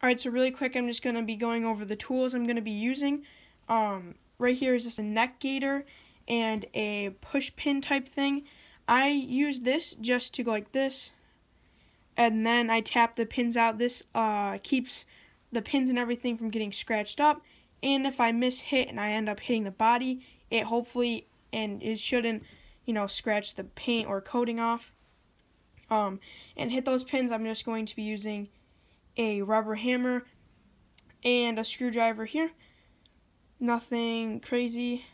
Alright, so really quick, I'm just going to be going over the tools I'm going to be using. Right here is just a neck gaiter and a push pin type thing. I use this just to go like this, and then I tap the pins out. This keeps the pins and everything from getting scratched up, and if I miss hit and I end up hitting the body, it hopefully, and it shouldn't, scratch the paint or coating off. And hit those pins, I'm just going to be using a rubber hammer and a screwdriver here. Nothing crazy.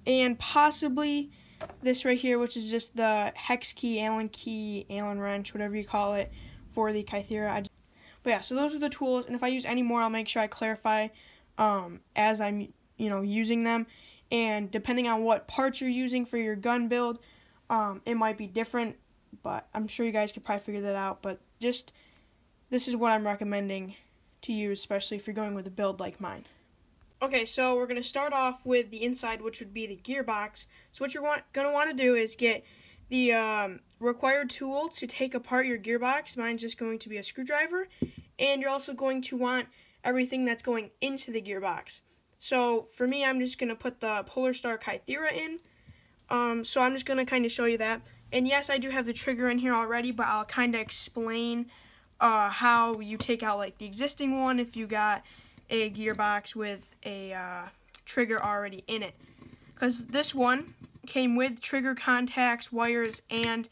And possibly this right here, which is just the hex key, Allen wrench, whatever you call it, for the Kythera. But yeah, so those are the tools, and if I use any more, I'll make sure I clarify as I'm using them. And depending on what parts you're using for your gun build, it might be different, but I'm sure you guys could probably figure that out. But just, this is what I'm recommending to use, especially if you're going with a build like mine. Okay, so we're going to start off with the inside, which would be the gearbox. So what you're going to want to do is get the required tool to take apart your gearbox. Mine's just going to be a screwdriver. And you're also going to want everything that's going into the gearbox. So for me, I'm just going to put the Polar Star Kythera in. So I'm just going to kind of show you that. And yes, I do have the trigger in here already, but I'll kind of explain how you take out like the existing one if you got a gearbox with a trigger already in it. Because this one came with trigger contacts, wires, and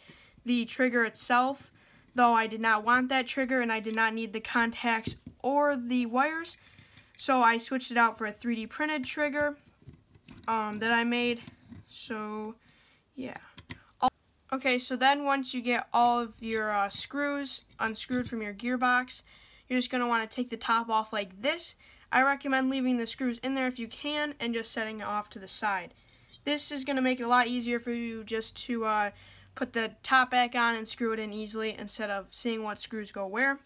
the trigger itself. Though I did not want that trigger and I did not need the contacts or the wires, so I switched it out for a 3D printed trigger that I made. So yeah. Okay, so then once you get all of your screws unscrewed from your gearbox, you're just going to want to take the top off like this. I recommend leaving the screws in there if you can and just setting it off to the side. This is going to make it a lot easier for you just to put the top back on and screw it in easily instead of seeing what screws go where.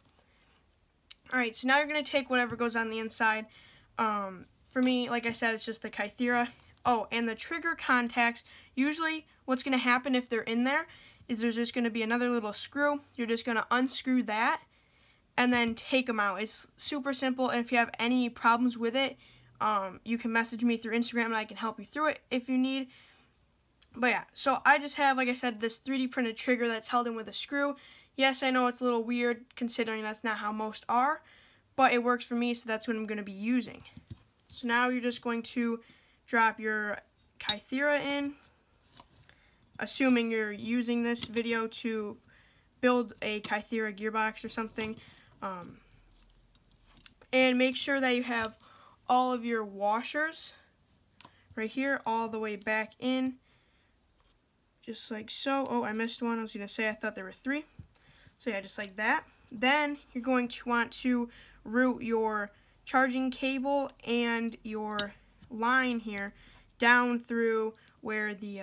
Alright, so now you're going to take whatever goes on the inside. For me, like I said, it's just the Kythera. Oh, and the trigger contacts, usually what's going to happen if they're in there is there's just going to be another little screw. You're just going to unscrew that and then take them out. It's super simple, and if you have any problems with it, you can message me through Instagram and I can help you through it if you need. But yeah, so I just have, like I said, this 3D printed trigger that's held in with a screw. Yes, I know it's a little weird considering that's not how most are, but it works for me, so that's what I'm going to be using. So now you're just going to drop your Kythera in, assuming you're using this video to build a Kythera gearbox or something. And make sure that you have all of your washers right here all the way back in, just like so. Oh, I missed one. I was going to say I thought there were 3. So yeah, just like that. Then you're going to want to route your charging cable and your line here down through where the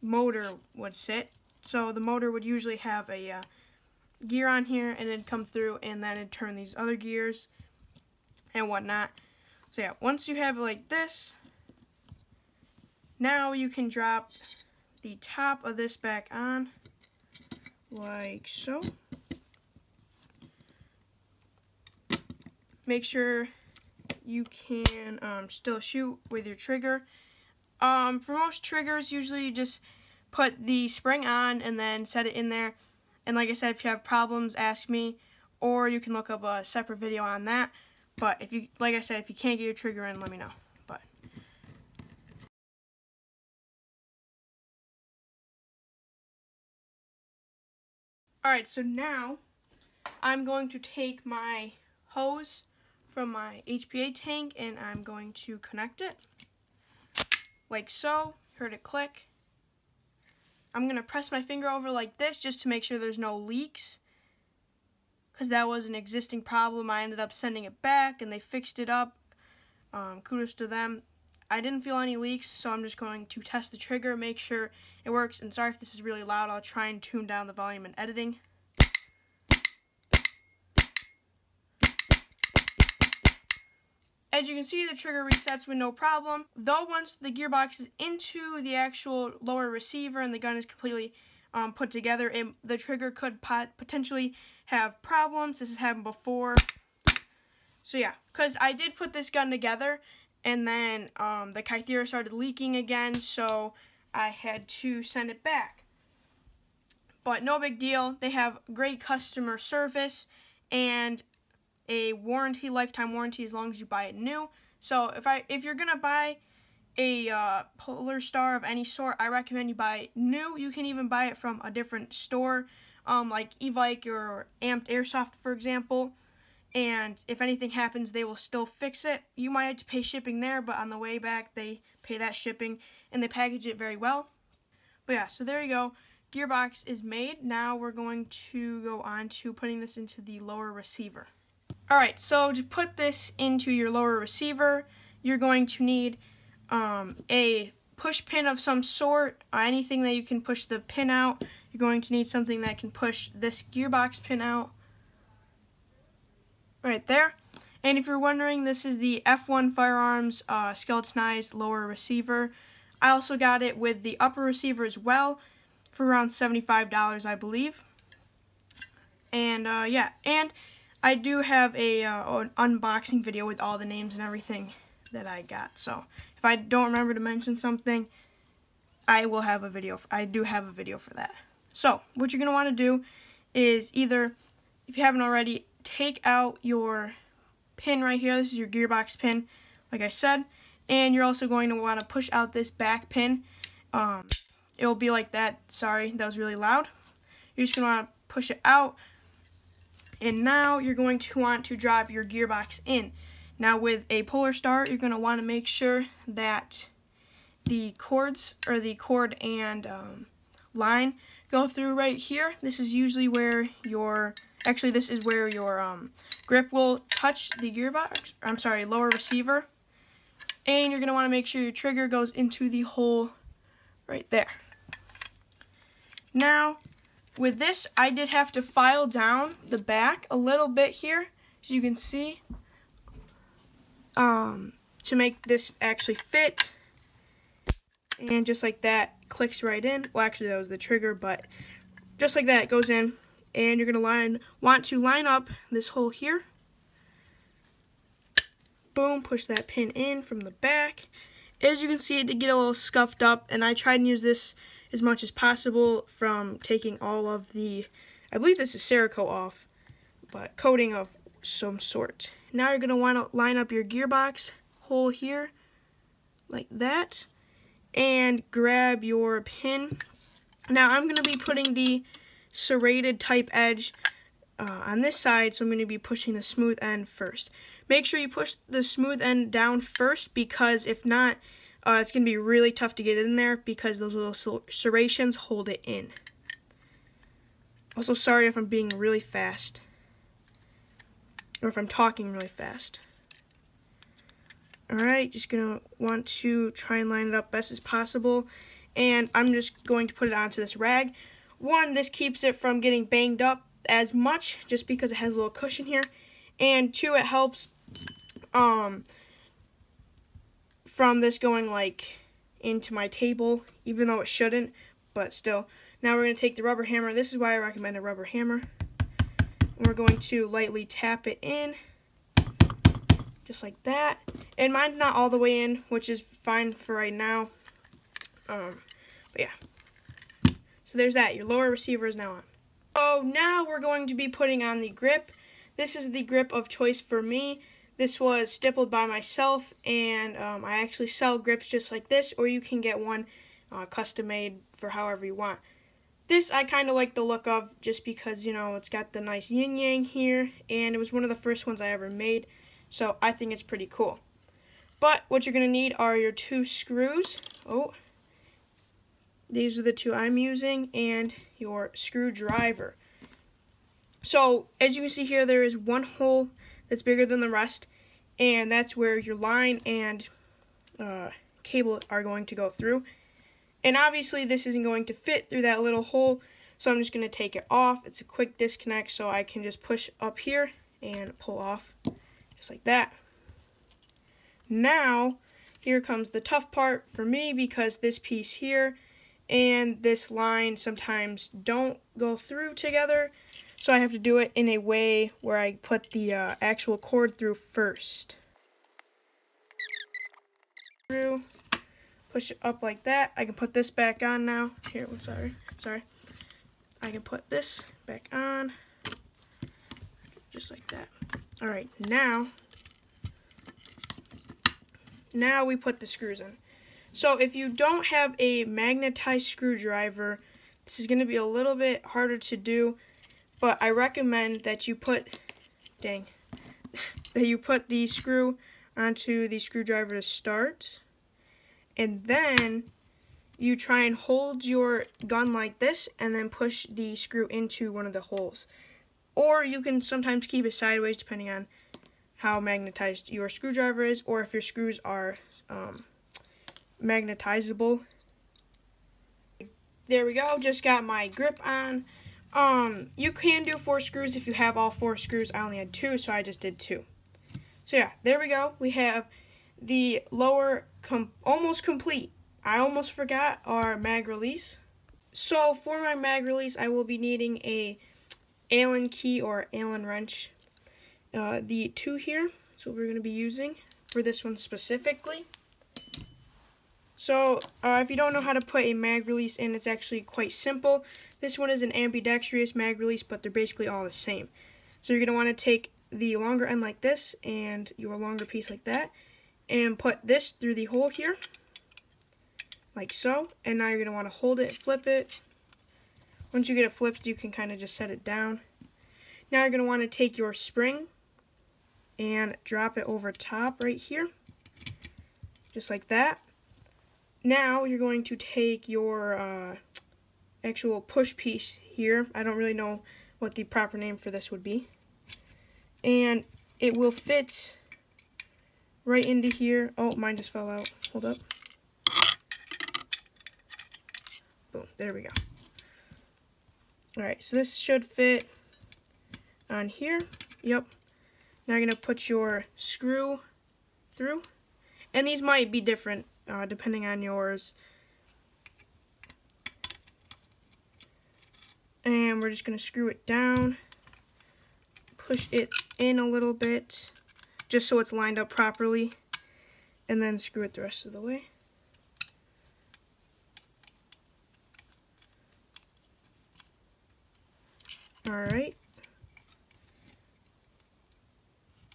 motor would sit. So the motor would usually have a gear on here, and it'd come through and then it'd turn these other gears and whatnot. So yeah, once you have it like this, now you can drop the top of this back on like so. Make sure you can still shoot with your trigger. For most triggers, usually you just put the spring on and then set it in there. And like I said, if you have problems, ask me, or you can look up a separate video on that. But if you, like I said, if you can't get your trigger in, let me know. But alright, so now I'm going to take my hose from my HPA tank and I'm going to connect it like so. Heard it click. I'm going to press my finger over like this just to make sure there's no leaks, because that was an existing problem. I ended up sending it back and they fixed it up. Kudos to them. I didn't feel any leaks, so I'm just going to test the trigger, make sure it works. And sorry if this is really loud, I'll try and tune down the volume in editing. As you can see, the trigger resets with no problem. Though once the gearbox is into the actual lower receiver and the gun is completely put together, the trigger could potentially have problems. This has happened before. So yeah, because I did put this gun together, and then the Kythera started leaking again, so I had to send it back. But no big deal. They have great customer service and a warranty, lifetime warranty, as long as you buy it new. So if you're gonna buy a Polar Star of any sort, I recommend you buy it new. You can even buy it from a different store, like Evike or Amped Airsoft, for example. And if anything happens, they will still fix it. You might have to pay shipping there, but on the way back, they pay that shipping, and they package it very well. But yeah, so there you go. Gearbox is made. Now we're going to go on to putting this into the lower receiver. Alright, so to put this into your lower receiver, you're going to need a push pin of some sort, anything that you can push the pin out. You're going to need something that can push this gearbox pin out. Right there. And if you're wondering, this is the F1 Firearms skeletonized lower receiver. I also got it with the upper receiver as well for around $75, I believe. And yeah, and I do have an unboxing video with all the names and everything that I got. So if I don't remember to mention something, I will have a video. I do have a video for that. So what you're going to want to do is either, if you haven't already, take out your pin right here. This is your gearbox pin, like I said. And you're also going to want to push out this back pin. It will be like that. Sorry, that was really loud. You're just going to want to push it out. And now you're going to want to drop your gearbox in. Now with a Polar Star, you're going to want to make sure that the cords, or the cord and line, go through right here. This is usually where your, actually this is where your grip will touch the gearbox, I'm sorry, lower receiver. And you're going to want to make sure your trigger goes into the hole right there. Now, with this, I did have to file down the back a little bit here, as you can see, to make this actually fit. And just like that, clicks right in. Well, actually, that was the trigger, but just like that, it goes in. And you're going to want to line up this hole here. Boom, push that pin in from the back. As you can see, it did get a little scuffed up, and I tried and use this as much as possible from taking all of the, I believe this is Cerakote off, but coating of some sort. Now you're going to want to line up your gearbox hole here, like that, and grab your pin. Now I'm going to be putting the serrated type edge on this side, so I'm going to be pushing the smooth end first. Make sure you push the smooth end down first, because if not, it's going to be really tough to get in there, because those little serrations hold it in. Also, sorry if I'm being really fast, or if I'm talking really fast. Alright, just going to want to try and line it up best as possible, and I'm just going to put it onto this rag. One, this keeps it from getting banged up as much, just because it has a little cushion here, and two, it helps from this going like into my table, even though it shouldn't, but still. Now we're going to take the rubber hammer. This is why I recommend a rubber hammer. And we're going to lightly tap it in, just like that. And mine's not all the way in, which is fine for right now. But yeah. So there's that. Your lower receiver is now on. So now we're going to be putting on the grip. This is the grip of choice for me. This was stippled by myself, and I actually sell grips just like this, or you can get one custom made for however you want. This I kind of like the look of, just because, you know, it's got the nice yin-yang here, and it was one of the first ones I ever made, so I think it's pretty cool. But what you're going to need are your two screws. Oh, these are the two I'm using, and your screwdriver. So, as you can see here, there is one hole that's bigger than the rest, and that's where your line and cable are going to go through. And obviously this isn't going to fit through that little hole, so I'm just going to take it off. It's a quick disconnect, so I can just push up here and pull off, just like that. Now, here comes the tough part for me, because this piece here and this line sometimes don't go through together, so I have to do it in a way where I put the actual cord through first. Through, push it up like that. I can put this back on now. Here, sorry. I can put this back on, just like that. All right, now we put the screws in. So if you don't have a magnetized screwdriver, this is going to be a little bit harder to do, but I recommend that you put, that you put the screw onto the screwdriver to start, and then you try and hold your gun like this and then push the screw into one of the holes. Or you can sometimes keep it sideways depending on how magnetized your screwdriver is, or if your screws are magnetizable. There we go, just got my grip on. You can do 4 screws if you have all 4 screws. I only had 2, so I just did 2. So yeah, there we go. We have the lower almost complete. I almost forgot our mag release. So for my mag release, I will be needing a Allen key or Allen wrench. The 2 here, that's what we're going to be using for this one specifically. So if you don't know how to put a mag release in, it's actually quite simple. This one is an ambidextrous mag release, but they're basically all the same. So you're going to want to take the longer end like this and your longer piece like that, and put this through the hole here, like so. And now you're going to want to hold it, flip it. Once you get it flipped, you can kind of just set it down. Now you're going to want to take your spring and drop it over top right here, just like that. Now you're going to take your actual push piece here. I don't really know what the proper name for this would be. And it will fit right into here. Oh, mine just fell out. Hold up. Boom, there we go. Alright, so this should fit on here. Yep. Now you're going to put your screw through. And these might be different depending on yours. And we're just going to screw it down. Push it in a little bit, just so it's lined up properly. And then screw it the rest of the way. Alright.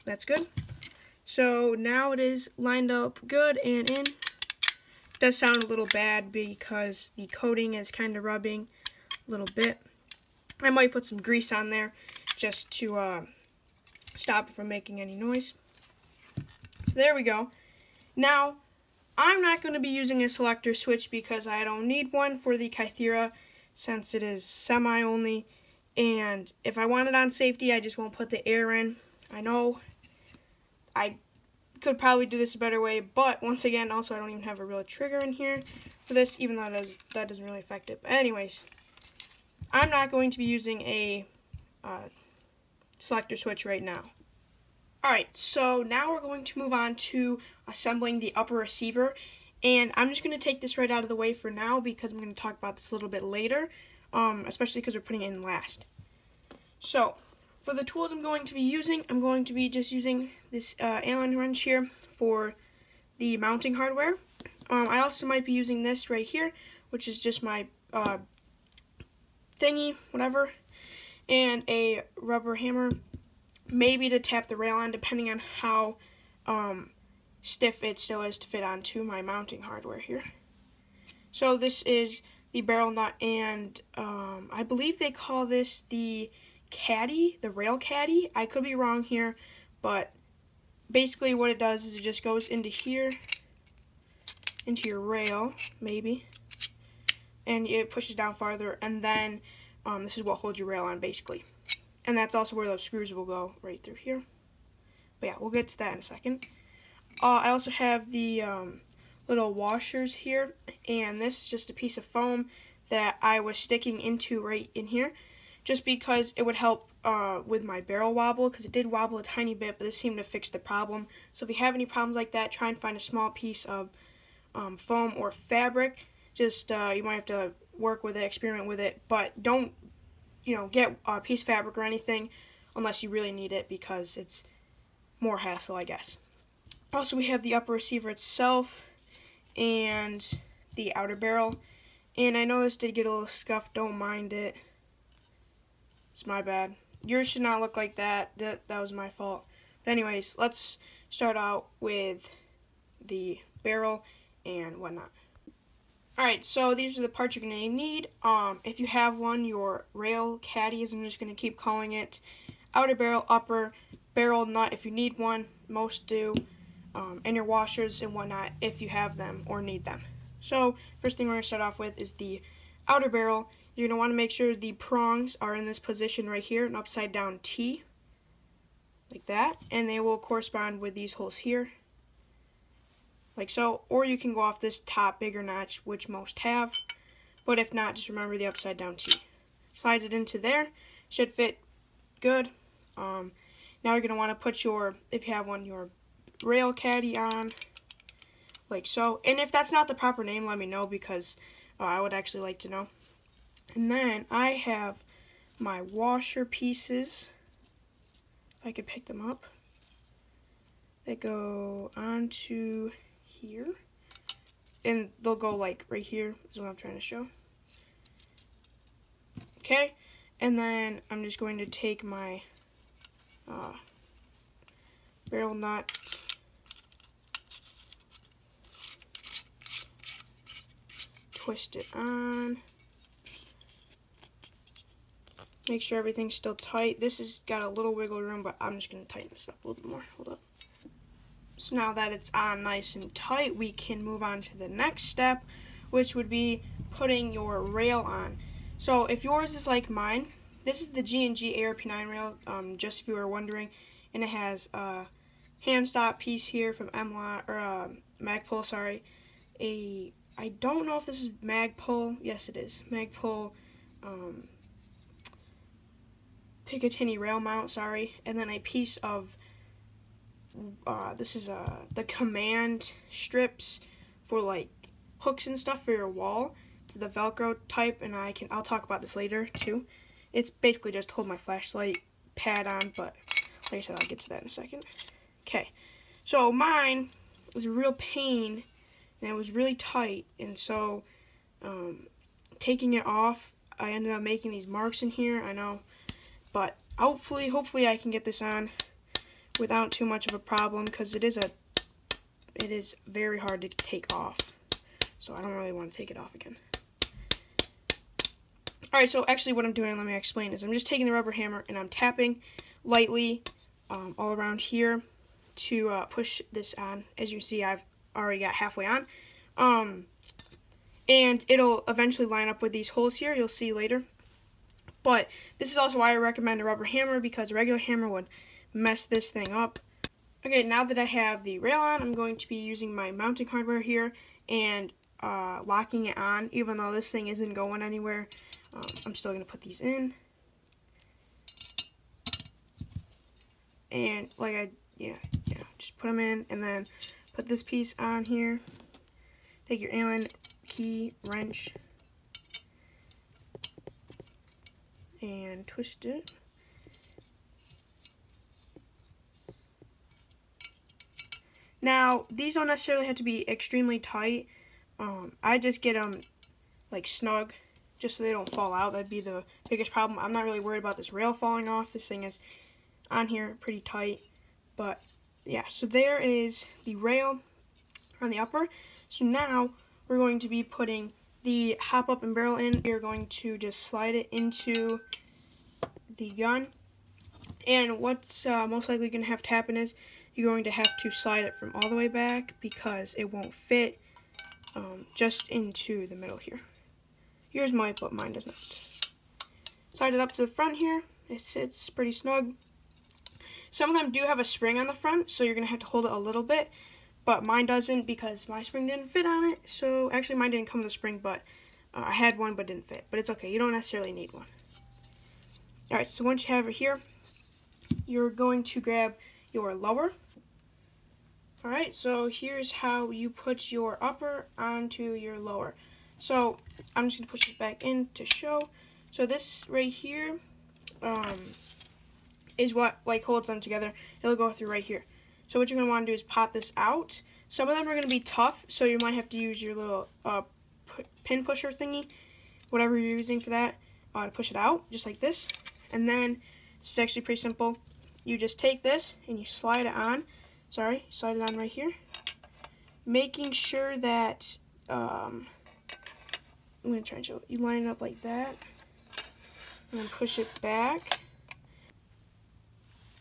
That's good. So now it is lined up good and in. It does sound a little bad because the coating is kind of rubbing a little bit. I might put some grease on there just to stop it from making any noise. So there we go. Now, I'm not going to be using a selector switch because I don't need one for the Kythera since it is semi only. And if I want it on safety, I just won't put the air in. I know I could probably do this a better way, but once again, also I don't even have a real trigger in here for this, even though that doesn't really affect it. But anyways, I'm not going to be using a selector switch right now. Alright, so now we're going to move on to assembling the upper receiver, and I'm just going to take this right out of the way for now because I'm going to talk about this a little bit later, especially because we're putting it in last. So, for the tools I'm going to be using, I'm going to be just using this Allen wrench here for the mounting hardware. I also might be using this right here, which is just my thingy, whatever, and a rubber hammer, maybe to tap the rail on, depending on how stiff it still is to fit onto my mounting hardware here. So this is the barrel nut, and I believe they call this the caddy, the rail caddy. I could be wrong here, but basically what it does is it just goes into here, into your rail, maybe, and it pushes down farther, and then this is what holds your rail on, basically. And that's also where those screws will go, right through here. But yeah, we'll get to that in a second. I also have the little washers here, and this is just a piece of foam that I was sticking into right in here, just because it would help with my barrel wobble, because it did wobble a tiny bit, but this seemed to fix the problem. So if you have any problems like that, try and find a small piece of foam or fabric Just you might have to work with it, experiment with it, but don't, get a piece of fabric or anything unless you really need it, because it's more hassle, I guess. Also, we have the upper receiver itself and the outer barrel. And I know this did get a little scuffed, don't mind it. It's my bad. Yours should not look like that. That was my fault. But anyways, let's start out with the barrel and whatnot. Alright, so these are the parts you're going to need. If you have one, your rail caddies, I'm just going to keep calling it, outer barrel, upper barrel nut if you need one, most do, and your washers and whatnot if you have them or need them. So first thing we're going to start off with is the outer barrel. You're going to want to make sure the prongs are in this position right here, an upside down T, like that, and they will correspond with these holes here, like so, or you can go off this top bigger notch, which most have, but if not, just remember the upside down T. Slide it into there, should fit good. Now you're going to want to put your, if you have one, your rail caddy on, like so. And if that's not the proper name, let me know, because I would actually like to know. And then I have my washer pieces, if I could pick them up, that go onto here, and they'll go like right here is what I'm trying to show. Okay, and then I'm just going to take my barrel nut, twist it on, make sure everything's still tight. This has got a little wiggle room, but I'm just going to tighten this up a little bit more. Hold up. So now that it's on nice and tight, we can move on to the next step, which would be putting your rail on. So if yours is like mine, this is the G&G ARP9 rail, just if you were wondering, and it has a hand stop piece here from Magpul, sorry. I don't know if this is Magpul. Yes, it is Magpul. Picatinny rail mount, sorry, and then a piece of this is the command strips for like hooks and stuff for your wall. It's the Velcro type, and I'll talk about this later too. It's basically just hold my flashlight pad on, but like I said, I'll get to that in a second. Okay, so mine was a real pain, and it was really tight, and so taking it off, I ended up making these marks in here. I know. But hopefully I can get this on without too much of a problem, because it is very hard to take off. So I don't really want to take it off again. Alright, so actually what I'm doing, let me explain, is I'm just taking the rubber hammer and I'm tapping lightly all around here to push this on. As you see, I've already got halfway on. And it'll eventually line up with these holes here, you'll see later. But this is also why I recommend a rubber hammer, because a regular hammer would mess this thing up. Okay, now that I have the rail on, I'm going to be using my mounting hardware here and locking it on. Even though this thing isn't going anywhere, I'm still going to put these in. And like just put them in, and then put this piece on here. Take your Allen key wrench and twist it. Now, these don't necessarily have to be extremely tight. I just get them like snug, just so they don't fall out. That'd be the biggest problem. I'm not really worried about this rail falling off. This thing is on here pretty tight. But yeah, so there is the rail on the upper. So now we're going to be putting the hop up and barrel in. We're going to just slide it into the gun, and what's most likely going to have to happen is you're going to have to slide it from all the way back, because it won't fit just into the middle here. Yours might, but mine does not. Slide it up to the front here. It sits pretty snug. Some of them do have a spring on the front, so you're going to have to hold it a little bit, but mine doesn't, because my spring didn't fit on it. So actually mine didn't come with a spring, but I had one but didn't fit. But it's okay, you don't necessarily need one. Alright, so once you have it here, you're going to grab your lower. Alright, so here's how you put your upper onto your lower. So I'm just going to push this back in to show. So this right here is what like holds them together. It'll go through right here. So what you're going to want to do is pop this out. Some of them are going to be tough, so you might have to use your little pin pusher thingy, whatever you're using for that, to push it out, just like this. And then it's actually pretty simple. You just take this and you slide it on. Slide it on right here. Making sure that I'm going to try and show it. You line it up like that, and then push it back.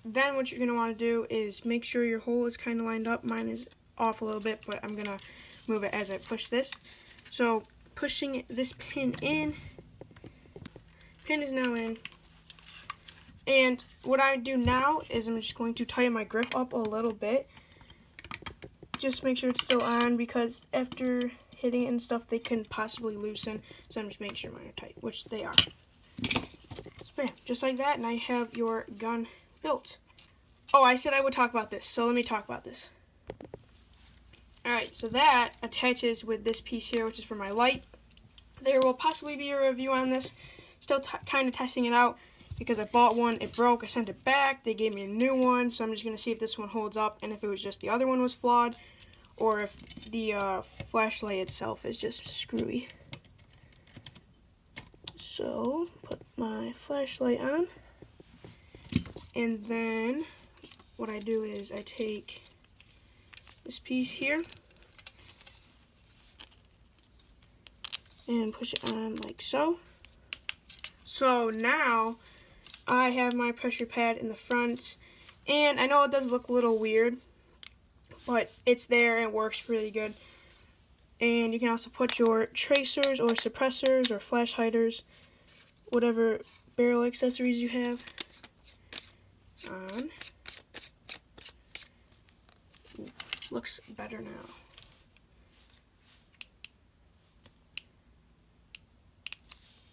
Then what you're going to want to do is make sure your hole is kind of lined up. Mine is off a little bit, but I'm going to move it as I push this. So pushing this pin in, pin is now in. And what I do now is I'm just going to tighten my grip up a little bit. Just make sure it's still on, because after hitting it and stuff, they can possibly loosen. So I'm just making sure mine are tight, which they are. So bam, just like that, and I have your gun built. Oh, I said I would talk about this, so let me talk about this. Alright, so that attaches with this piece here, which is for my light. There will possibly be a review on this. Still kind of testing it out, because I bought one, it broke, I sent it back, they gave me a new one, so I'm just going to see if this one holds up, and if it was just the other one was flawed, or if the flashlight itself is just screwy. So, put my flashlight on, and then what I do is I take this piece here and push it on like so. So now I have my pressure pad in the front, and I know it does look a little weird, but it's there and it works really good. And you can also put your tracers or suppressors or flash hiders, whatever barrel accessories you have, on. Ooh, looks better now.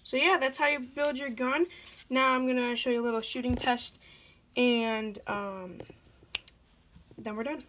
So yeah, that's how you build your gun. Now I'm going to show you a little shooting test, and then we're done.